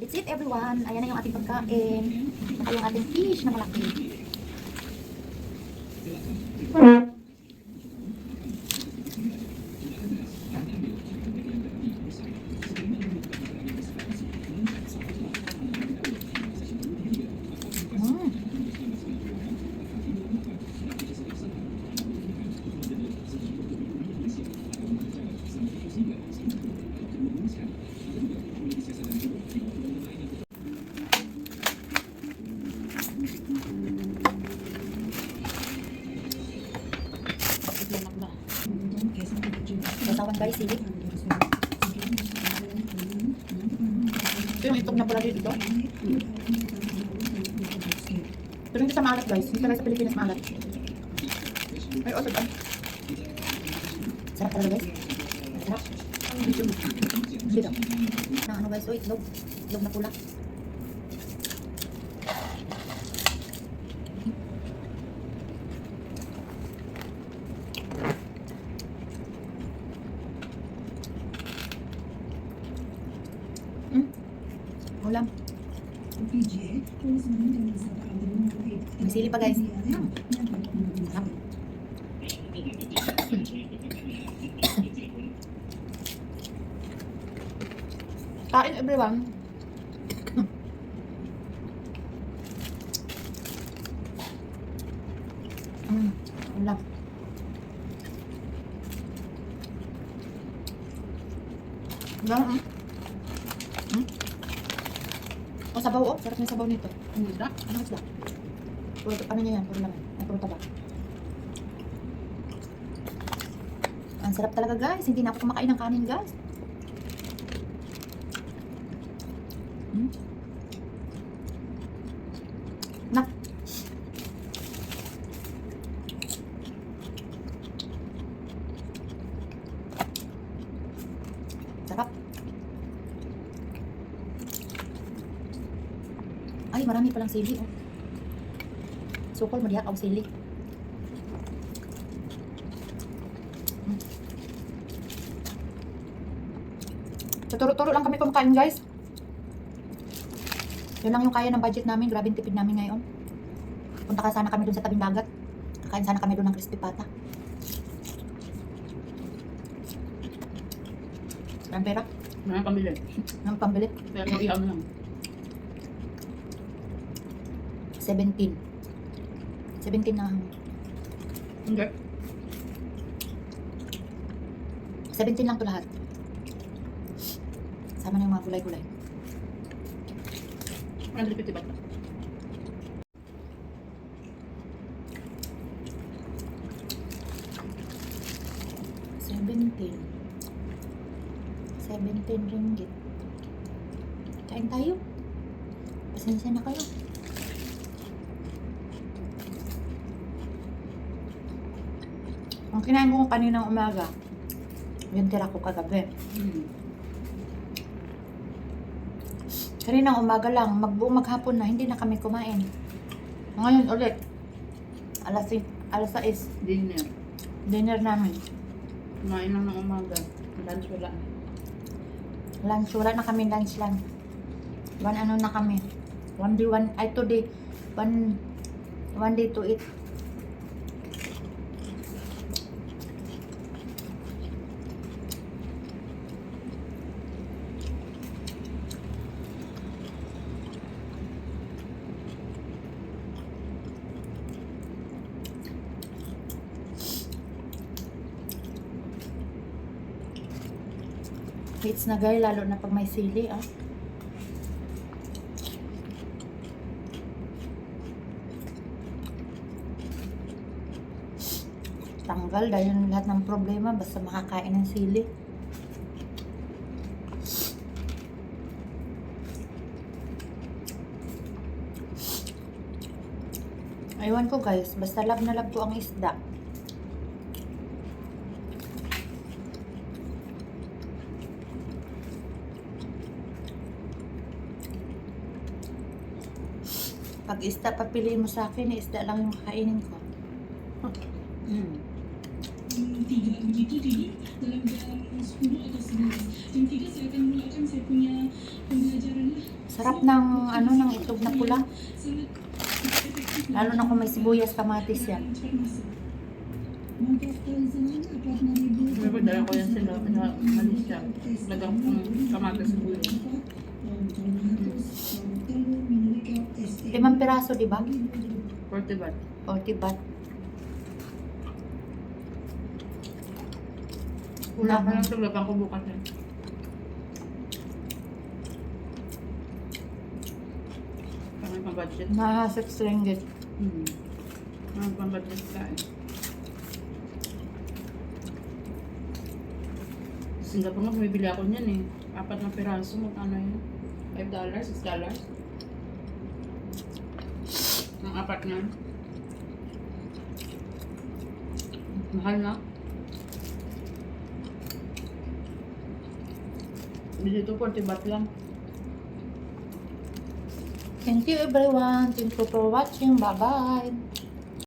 That's it everyone. Ayan na yung ating pagkain. Saka yung ating fish na malaki. Sasawan guys, sili. Ito yung itog na pala dito. Pero hindi sa maalat guys. Hindi talaga sa Pilipinas maalat. Ay, otot ba? Sarap talaga guys. Sarap. Dito. Na ano guys, itlog. Itlog na pula. Ulam. May sili pa guys. Sarap. Kain everyone. Ulam. Ulam. Oh, sabaw oh. Sarap yung sabaw nito. Ang isda? Anong isda? Puro, ano niya yan? Puro laman. Ay, puro taba. Ang sarap talaga guys. Hindi na ako kumakain ng kanin guys. Nak. Sarap. Ay, marami palang sili, oh. Sukol mo diha, sili. So, turo-turo lang kami kumakain, guys. Yun lang yung kaya ng budget namin. Grabe yung tipid namin ngayon. Punta ka sana kami dun sa tabing dagat. Kakain sana kami dun ng crispy pata. Ang pera? Mga pambili. Ang pambili? Pero ihaw na lang. 17 na. Hindi. 17 lang to lahat. Sama na yung mga gulay-gulay. Ang lipit ba? ₱17 Kain tayo. Pasensya na kayo. Ang kinain ko kaninang umaga, yung tira ko kagabi. Kaninang umaga lang, maghapon na, hindi na kami kumain. Ngayon ulit, alas 6, Dinner. dinner namin. Kumain lang ng umaga. Lunch wala. Lunch, wala na kami lunch lang. One ano na kami. One day to eat. Hits na guys, lalo na pag may sili, ah. Tanggal dahil lahat ng problema basta makakain ng sili. Aywan ko guys, basta love na love ko ang isda. Pag isda, papiliin mo sa akin, isda lang yung kakainin ko. Tiga begitu jadi dalam jam 10 atau 11. Jam 3 saya akan mulakan saya punya pembelajaran lah. Sarap ng ano ng itlog na pula. Lalo na kung may sibuyas, kamatis yan. Pero dala ko yan sila na Malaysia. Lagang kamatis sa bulo. 5 piraso, di ba? 40 baht. 40 baht. Wala ka lang taglabang ko bukas yan. Kami pang-budget. Na 6 ringgit. Kami pang-budget ka eh. Singapore nga, bumibili ako niyan eh. 4 na piraso, magkano yun? $5, $6. Ang 4 na. Mahal na. Dito 40 baht lang. Thank you everyone. Thank you for watching. Bye-bye.